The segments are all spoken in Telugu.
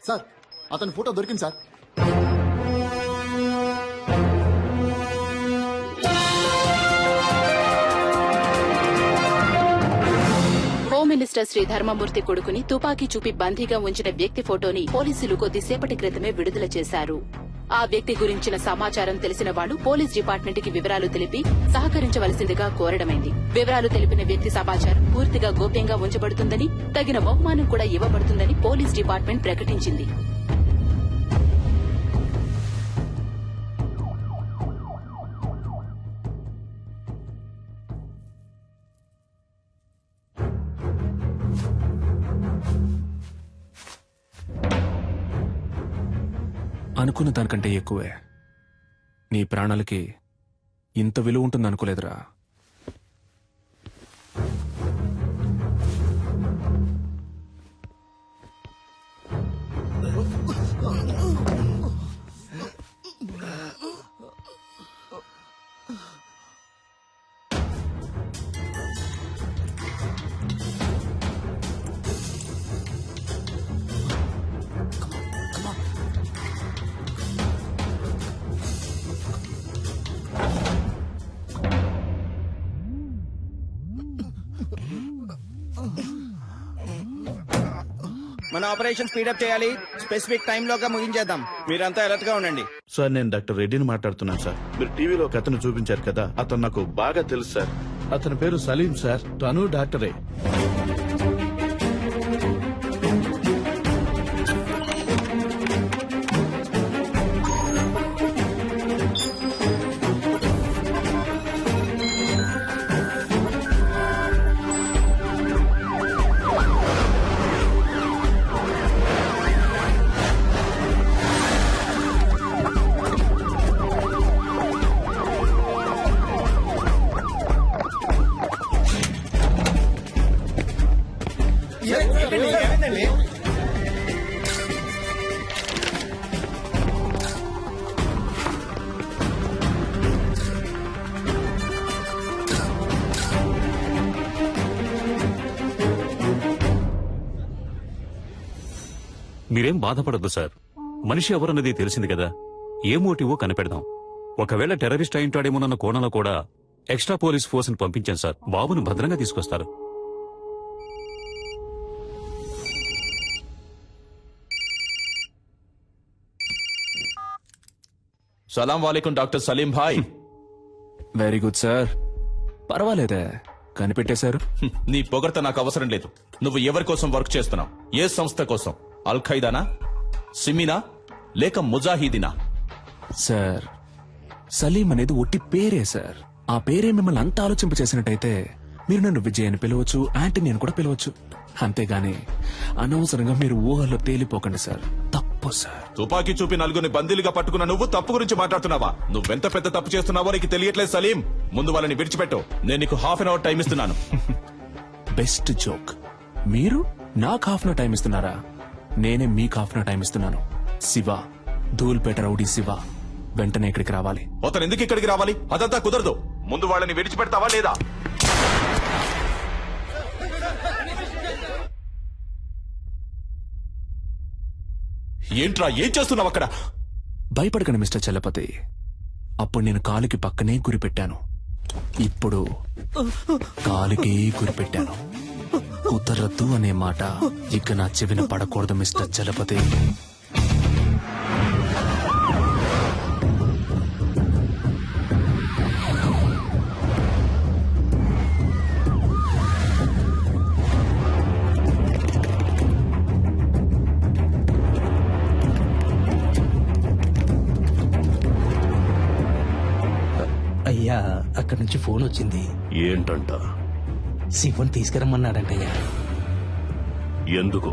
సార్ అతని ఫోటో దొరికింది సార్. హోమ్ మినిస్టర్ శ్రీ ధర్మమూర్తి కొడుకుని తుపాకీ చూపి బందీగా ఉంచిన వ్యక్తి ఫోటోని పోలీసులు కొద్దిసేపటి క్రితమే విడుదల చేశారు. ఆ వ్యక్తి గురించిన సమాచారం తెలిసిన వాళ్లు పోలీస్ డిపార్ట్మెంట్ కి వివరాలు తెలిపి సహకరించవలసిందిగా కోరడమైంది. వివరాలు తెలిపిన వ్యక్తి సమాచారం పూర్తిగా గోప్యంగా ఉంచబడుతుందని, తగిన బహుమానం కూడా ఇవ్వబడుతుందని పోలీస్ డిపార్ట్మెంట్ ప్రకటించింది. అనుకున్న దానికంటే ఎక్కువే. నీ ప్రాణాలకి ఇంత విలువ ఉంటుంది అనుకోలేదురా. మన ఆపరేషన్ స్పీడప్ చేయాలి. స్పెసిఫిక్ టైం లోగా ముగించేద్దాం. మీరంతా అలర్ట్ గా ఉండండి. సార్, నేను డాక్టర్ రెడ్డిని మాట్లాడుతున్నాను సార్. మీరు టీవీలో ఒక అతను చూపించారు కదా, అతను నాకు బాగా తెలుసు సార్. అతని పేరు సలీం సార్. తను డాక్టరే. మీరేం బాధపడద్దు సార్. మనిషి ఎవరన్నది తెలిసింది కదా. ఏ మోటివో కనిపెడదాం. ఒకవేళ టెర్రరిస్ట్ అయింటాడేమోనన్న కోణంలో కూడా ఎక్స్ట్రా పోలీస్ ఫోర్స్ ని పంపించాం సార్. బాబును భద్రంగా తీసుకొస్తారు. సలాం వాలేకుం doctor Salim Bhai. Very good sir. పర్వాలేదే, కనిపెట్టేశారు. నీ పొగడ్త నాకు అవసరం లేదు. నువ్వు ఎవరి కోసం వర్క్ చేస్తున్నావు? ఏ సంస్థ కోసం? అల్ ఖైదానా, సిమినా, లేక ముజాహిదీనా? సార్, సలీం అనేది ఒట్టి పేరే సార్. ఆ పేరే మిమ్మల్ని అంత ఆలోచింపచేసినట్టయితే మీరు నన్ను విజయ్ అని పిలవచ్చు, యాంటనీ అని కూడా పిలవచ్చు. అంతేగాని అనవసరంగా మీరు ఊహల్లో తేలిపోకండి సార్. తప్పు సార్. తుపాకీ చూపి నలుగురిని బందీలుగా పట్టుకున్న నువ్వు తప్పు గురించి మాట్లాడుతున్నావా? నువ్వెంత పెద్ద తప్పు చేస్తున్నావో నీకు తెలియట్లేదు సలీం. ముందు వాళ్ళని విడిచిపెట్టు. నేను నీకు ½ an hour టైం ఇస్తున్నాను. Best joke. మీరు నాకు ½ an hour టైం ఇస్తున్నారా? నేనే మీకు ½ an hour టైం ఇస్తున్నాను. శివ, ధూల్పేట రౌడీ శివ వెంటనే ఇక్కడికి రావాలి. అతను ఎందుకు ఇక్కడికి రావాలి? అదంతా కుదరదు. ముందు వాళ్ళని విడిచిపెడతావా లేదా? ఏంట్రా, ఏం చేస్తున్నావు అక్కడ? భయపడకండి మిస్టర్ చలపతి. అప్పుడు నేను కాలుకి పక్కనే గురిపెట్టాను. ఇప్పుడు కాలుకి గురిపెట్టాను. కుదరద్దు అనే మాట ఇక నా చెవిన పడకూడదు మిస్టర్ చలపతి. అయ్యా, అక్కడి నుంచి ఫోన్ వచ్చింది. ఏంటంట? శివన్ తీసుకురమ్మన్నాడంటయ్యా. ఎందుకు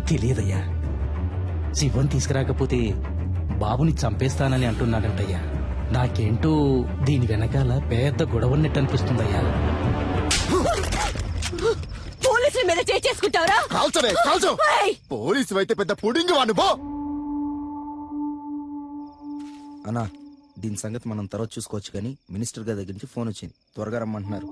తెలియదయ్యా. శివన్ తీసుకురాకపోతే బాబుని చంపేస్తానని అంటున్నాడంటయ్యా. నాకేంటో దీని వెనకాల పెద్ద గొడవన్నట్టు అనిపిస్తుందయ్యా. పోలీసుల మీద చేసుకుంటావరా? కాల్చవే కాల్చు. పోలీసు అయితే పెద్ద పుడింగి వాడు పో. అన్నా దీని సంగతి మనం తర్వాత చూసుకోవచ్చు కానీ మినిస్టర్ గారి దగ్గర నుంచి ఫోన్ వచ్చింది, త్వరగా రమ్మంటున్నారు.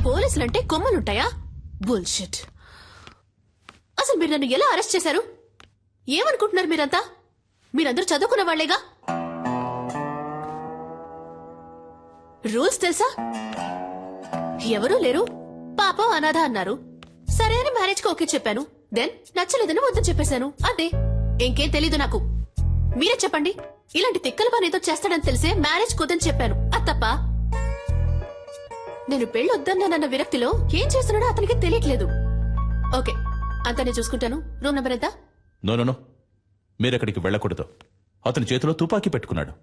పోలీసులంటే కొమ్మలుంటాయా? బుల్షిట్. అసలు మీరు నన్ను ఎలా అరెస్ట్ చేశారు? ఏమనుకుంటున్నారు మీరంతా? మీరందరూ చదువుకున్న వాళ్లేగా. రూల్స్ తెలుసా? ఎవరూ లేరు, పాపం అనాథ అన్నారు. సరే అని మ్యారేజ్ కి ఓకే చెప్పాను. దెన్ నచ్చలేదని వద్దని చెప్పేశాను. అంతే, ఇంకేం తెలీదు నాకు. మీరే చెప్పండి. ఇలాంటి తిక్కల పని ఏదో చేస్తాడని తెలిసే మ్యారేజ్ కుదని చెప్పాను. అది తప్ప? నేను పెళ్ళొద్దన్నానన్న విరక్తిలో ఏం చేస్తున్నాడో అతనికి తెలియట్లేదు. ఓకే, అంతా నేను చూసుకుంటాను. రూమ్ నెంబర్ ఎంత? నో మీరెక్కడికి వెళ్ళకూడదు. అతని చేతిలో తుపాకీ పెట్టుకున్నాడు.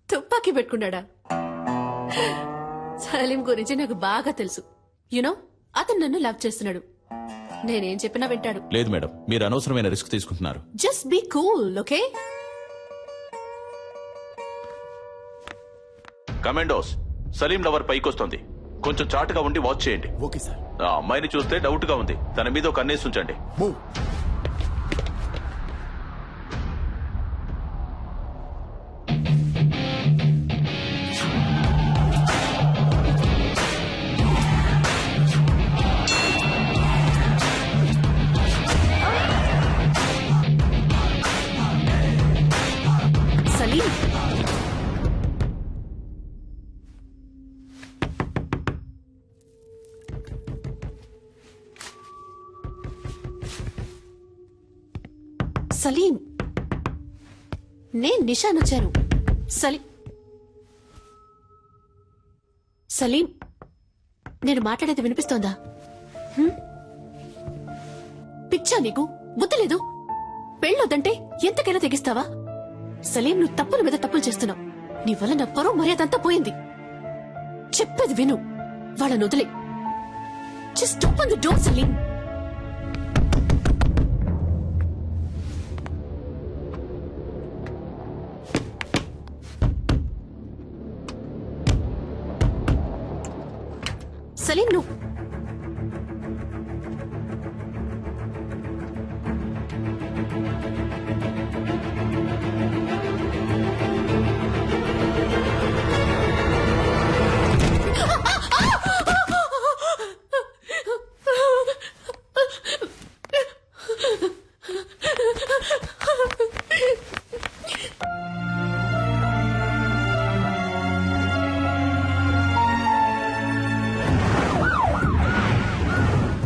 తుపాకీ పెట్టుకున్నాడా? సలీం గురించి నాకు బాగా తెలుసు. యునో, అతను నన్ను లవ్ చేస్తున్నాడు. నేనేం చెప్పినా వింటాడు. లేదు మేడం, మీరు అనవసరమైన రిస్క్ తీసుకుంటున్నారు. Just be cool, okay? Commandos, Salim lover పైకొస్తోంది. కొంచెం చాటుగా ఉండి వాచ్ చేయండి. Okay sir. ఆ అమ్మాయిని చూస్తే డౌట్ గా ఉంది. తన మీద ఒక కన్నేసి ఉంచండి. మూవ్. సలీం, సలీం, నేను నిషాన్ వచ్చాను. సలీం, నేను మాట్లాడేది వినిపిస్తోందా? పిచ్చా నీకు? బుద్ధి లేదు? పెళ్ళొద్దంటే ఎంతకైనా తెగిస్తావా? సలీం, నువ్వు తప్పుల మీద తప్పులు చేస్తున్నావు. నీ వల్ల నా పరువు మర్యాదంతా పోయింది. చెప్పేది విను, వాళ్ళని వదిలే. Just open the door Salim. Salim, నువ్వు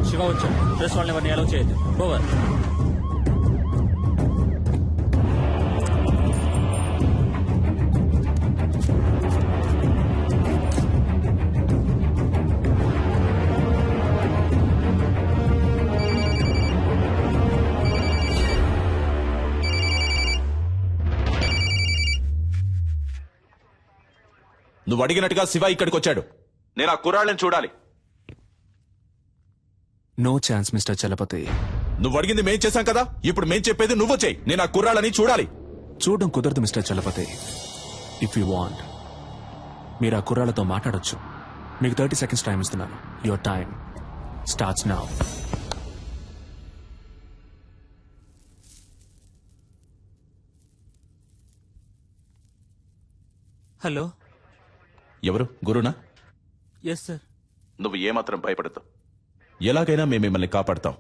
శివ వచ్చాడు. ప్రెస్ వాళ్ళని ఎవరిని అలౌ చేయొద్దు. ఓవర్. నువ్వు అడిగినట్టుగా శివ ఇక్కడికి వచ్చాడు. నేను ఆ కుర్రాళ్ళని చూడాలి. No chance mister Chalapathi. నువ్వు అడిగింది మేం చేశాం కదా, ఇప్పుడు మేం చెప్పేది నువ్వు చేయి. నేను ఆ కుర్రాళ్ళని చూడాలి. చూడడం కుదరదు mister Chalapathi. If you want మీరు ఆ కుర్రాళ్ళతో మాట్లాడొచ్చు. మీకు 30 seconds టైం ఇస్తున్నాను. Your time starts now. Hello. ఎవరు? గురునా? Yes sir. నువ్వు ఏమాత్రం భయపడద్దు. ఎలాగైనా మేము మిమ్మల్ని కాపాడతాం.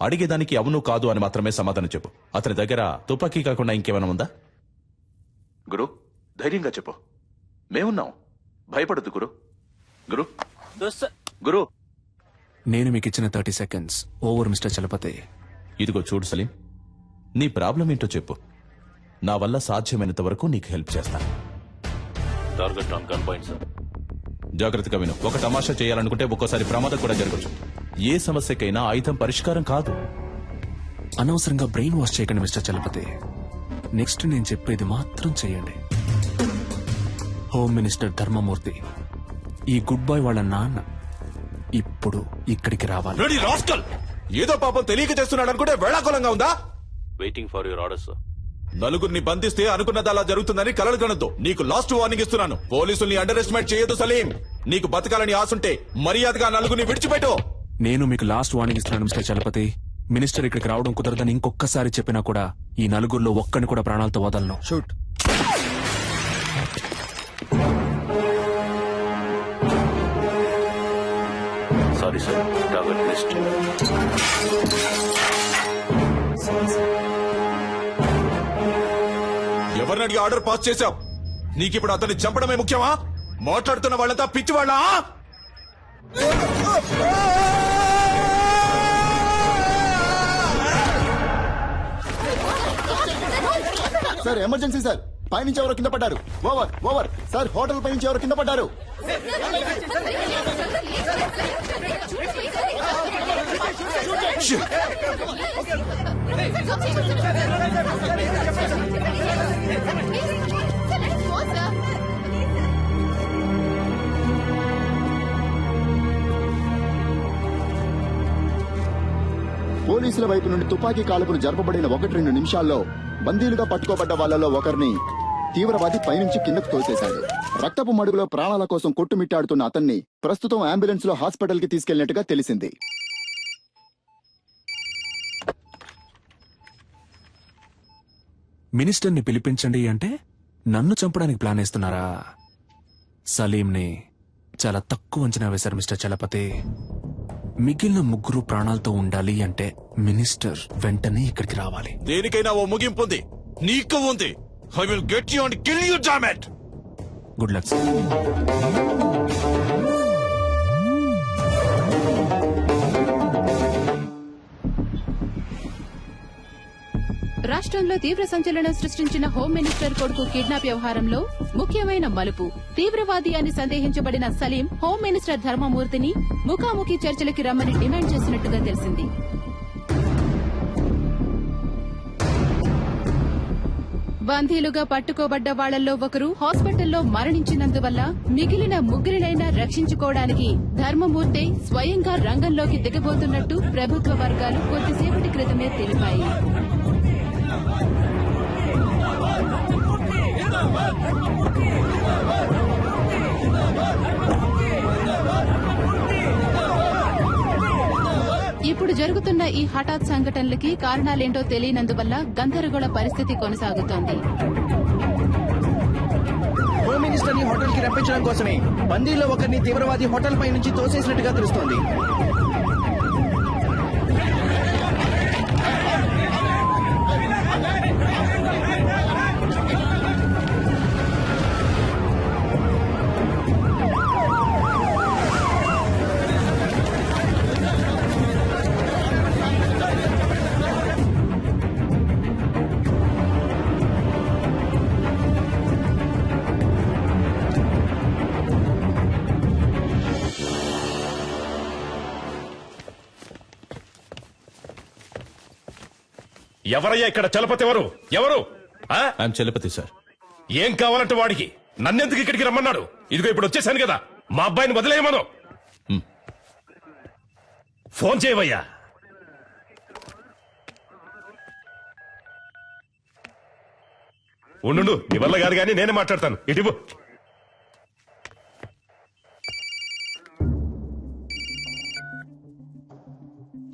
అడిగేదానికి అవును కాదు అని మాత్రమే సమాధానం చెప్పు. అతని దగ్గర తుపాకీ కాకుండా ఇంకేమైనా ఉందా? గురు, ధైర్యంగా చెప్పు. మేమున్నాం, భయపడద్దు గురు. గురు గురు నేను మీకు ఇచ్చిన 30 seconds ఓవర్ మిస్టర్ చలపతి. ఇదిగో చూడు సలీం, నీ ప్రాబ్లం ఏంటో చెప్పు. నా వల్ల సాధ్యమైనంత వరకు నీకు హెల్ప్ చేస్తాను. Target on gun point sir. జాగ్రత్తగా విను. ఒక తమాషా చేయాలనుకుంటే ఒక్కోసారి ప్రమాదం కూడా జరగచ్చు. ఏ సమస్యకైనా ఆయుధం పరిష్కారం కాదు. అనవసరంగా బ్రెయిన్ వాష్ చేయకండి మిస్టర్ చలపతి. నెక్స్ట్ నేను చెప్పేది మాత్రం చేయండి. హోమ్ మినిస్టర్ ధర్మమూర్తి ఈ గుడ్ బాయ్ వాళ్ళ నాన్న ఇప్పుడు ఇక్కడికి రావాలి. రెడీ రాస్కల్, ఏదో పాపం తెలియక చేస్తున్నాడు అనుకుంటే వేళాకులంగా ఉందా? Waiting for your orders. నలుగురిని బంధిస్తే అనుకున్నది అలా జరుగుతుందని కలలు కనొద్దు. నీకు లాస్ట్ వార్నింగ్ ఇస్తున్నాను. పోలీసుల్ని అండర్ ఎస్టిమేట్ చేయొద్దు సలీం. నీకు బతకాలని ఆశుంటే మర్యాదగా నలుగురిని విడిచిపెట్టు. నేను మీకు లాస్ట్ వార్నింగ్ ఇస్తున్నాను మిస్టర్ చలపతి. మినిస్టర్ ఇక్కడికి రావడం కుదరదని ఇంకొకసారి చెప్పినా కూడా ఈ నలుగురిలో ఒక్కని కూడా ప్రాణాలతో వదలను. Shoot. Sorry sir, target list. ఎవరిని అడిగి ఆర్డర్ పాస్ చేశావు? నీకిప్పుడు అతన్ని చంపడమే ముఖ్యమా? మాట్లాడుతున్న వాళ్ళంతా పిచ్చి వాళ్ళ? సార్ ఎమర్జెన్సీ సార్, పైనుంచి ఎవరో కింద పడ్డారు. ఓవర్ ఓవర్ సార్, హోటల్ పైనుంచి ఎవరో కింద పడ్డారు. పోలీసుల వైపు నుండి తుపాకీ కాల్పులు జరపబడిన 1-2 నిమిషాల్లో బందీలుగా పట్టుకోబడ్డ వాళ్ళలో ఒకరిని తీవ్రవాది పైనుంచి కిందకు తోసేశాడు. రక్తపు మడుగులో ప్రాణాల కోసం కొట్టుమిట్టాడుతున్న అతన్ని ప్రస్తుతం అంబులెన్స్ లో హాస్పిటల్ కి తీసుకెళ్లినట్టుగా తెలిసింది. మినిస్టర్ని పిలిపించండి అంటే నన్ను చంపడానికి ప్లాన్ వేస్తున్నారా? సలీంని చాలా తక్కువ అంచనా వేశారు మిస్టర్ చలపతి. మిగిలిన ముగ్గురు ప్రాణాలతో ఉండాలి అంటే మినిస్టర్ వెంటనే ఇక్కడికి రావాలి. దేనికైనా ఓ ముగింపు ఉంది. నీకు ఉంది. I will get you and kill you, damn it. Good luck sir. రాష్ట్రంలో తీవ్ర సంచలనం సృష్టించిన హోం మినిస్టర్ కొడుకు కిడ్నాప్ వ్యవహారంలో ముఖ్యమైన మలుపు. తీవ్రవాది అని సందేహించబడిన సలీం హోం మినిస్టర్ ధర్మమూర్తిని ముఖాముఖి చర్చలకి రమ్మని డిమాండ్ చేసినట్టుగా తెలిసింది. బందీలుగా పట్టుకోబడ్డ వాళ్లలో ఒకరు హాస్పిటల్లో మరణించినందువల్ల మిగిలిన ముగ్గురినైనా రక్షించుకోవడానికి ధర్మమూర్తి స్వయంగా రంగంలోకి దిగబోతున్నట్టు ప్రభుత్వ వర్గాలు కొద్దిసేపటి క్రితమే తెలిపాయి. ఇప్పుడు జరుగుతున్న ఈ హఠాత్ సంఘటనలకి కారణాలేంటో తెలియనందువల్ల గందరగోళ పరిస్థితి కొనసాగుతోంది. హోమ్ మినిస్టర్ ని హోటల్ కి రప్పించడం కోసమే బందీల్లో ఒకరిని తీవ్రవాది హోటల్ పై నుంచి తోసేసినట్టుగా తెలుస్తోంది. ఎవరయ్యా ఇక్కడ చలపతి? ఎవరు ఎవరు? I'm Chalapathi sir. ఏం కావాలంటే వాడికి? నన్నెందుకు ఇక్కడికి రమ్మన్నాడు? ఇదిగో ఇప్పుడు వచ్చేసాను కదా, మా అబ్బాయిని వదిలేయమను. ఫోన్ చేయవయ్యా. ఉండు, నీ వల్ల కాదు కానీ నేనే మాట్లాడతాను. ఇటు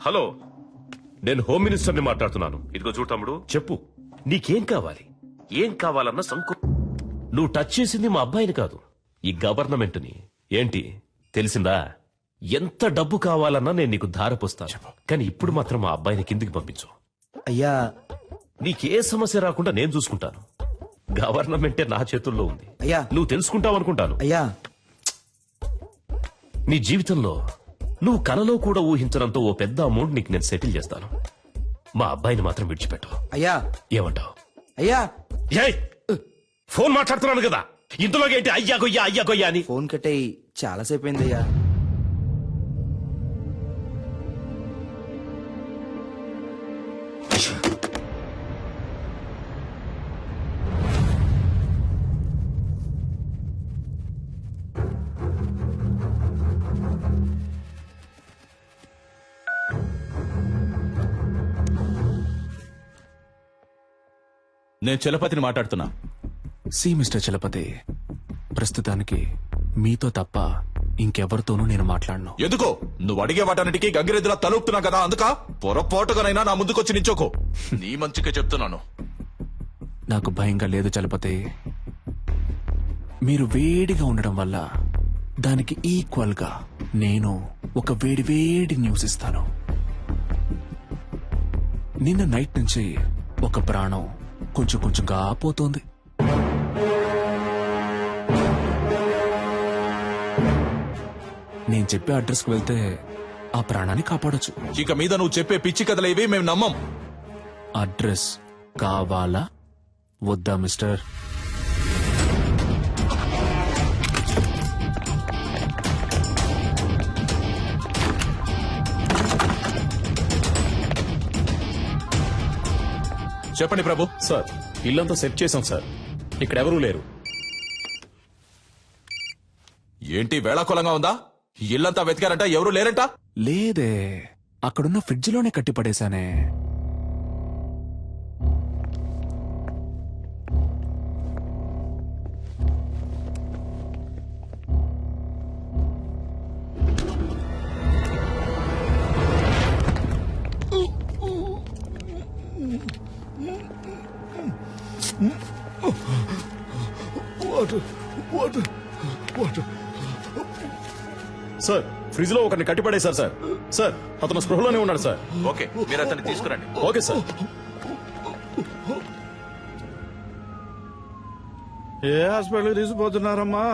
హలో, నేను హోమ్ మినిస్టర్ని మాట్లాడుతున్నాను. ఇదిగో చూడు తమ్ముడు, చెప్పు నీకేం కావాలి? ఏం కావాలన్న సంకు. నువ్వు టచ్ చేసింది మా అబ్బాయిని కాదు, ఈ గవర్నమెంట్ని. ఏంటి తెలిసిందా? ఎంత డబ్బు కావాలన్నా నేను నీకు ధారపోస్తాను, కానీ ఇప్పుడు మాత్రం మా అబ్బాయిని కిందికి పంపించు. అయ్యా, నీకే సమస్య రాకుండా నేను చూసుకుంటాను. గవర్నమెంటే నా చేతుల్లో ఉంది. అయ్యా, నువ్వు తెలుసుకుంటావు అనుకుంటాను. అయ్యా, నీ జీవితంలో నువ్వు కలలో కూడా ఊహించడంతో ఓ పెద్ద అమౌంట్ నీకు నేను సెటిల్ చేస్తాను. మా అబ్బాయిని మాత్రం విడిచిపెట్టు. అయ్యా, ఏమంటావు? అయ్యా, ఫోన్ మాట్లాడుతున్నాను కదా, ఇందులోకి ఏంటి అయ్యా కొయ్యా అని? ఫోన్ కట్టేయి, చాలాసేపు అయిందయ్యా. నేను చలపతిని మాట్లాడుతున్నా. సి మిస్టర్ చలపతి, ప్రస్తుతానికి మీతో తప్ప ఇంకెవరితోనూ నేను మాట్లాడను. ఎందుకో నువ్వు అడిగే వాటన్నిటికీ గంగిరెద్దులా తలుపుతున్నా కదా, అందుక పొరపాటుగానైనా నా ముందుకొచ్చి నించోకో. నీ మంచిగా చెప్తున్నాను. నాకు భయంగా లేదు చలపతి. మీరు వేడిగా ఉండడం వల్ల దానికి ఈక్వల్ గా నేను ఒక వేడి వేడి న్యూస్ ఇస్తాను. నిన్న నైట్ నుంచి ఒక ప్రాణం కొంచెం కొంచెంగా పోతోంది. నేను చెప్పే అడ్రస్ కు వెళ్తే ఆ ప్రాణాన్ని కాపాడొచ్చు. ఇక మీద నువ్వు చెప్పే పిచ్చి కథలేవి మేము నమ్మం. అడ్రస్ కావాలా వద్దా మిస్టర్? చెప్పండి ప్రభు. సార్, ఇల్లంతా సెట్ చేశాం సార్. ఇక్కడ ఎవరూ లేరు. ఏంటి వేళాకులంగా ఉందా? ఇల్లంతా వెతికారంట, ఎవరు లేరంట? లేదే, అక్కడున్న ఫ్రిడ్జ్ లోనే కట్టి పడేశానే. సార్, ఫ్రిడ్జ్ లో ఒకరిని కట్టిపడేశారు సార్. సార్, అతను స్పృహలోనే ఉన్నాడు సార్. ఓకే, మీరు అతన్ని తీసుకురండి. Okay sir. ఏ హాస్పిటల్ తీసుకుపోతున్నారమ్మా?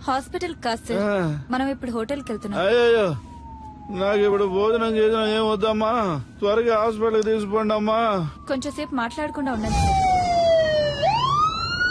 హాస్పిటల్ కాదు సార్, మనం ఇప్పుడు హోటల్కి వెళ్తున్నాం. అయ్యో, నాకు ఇప్పుడు భోజనం చేసిన ఏం వద్దమ్మా. త్వరగా హాస్పిటల్ తీసుకోండి అమ్మా. కొంచెం సేపు మాట్లాడకుండా ఉండండి సార్.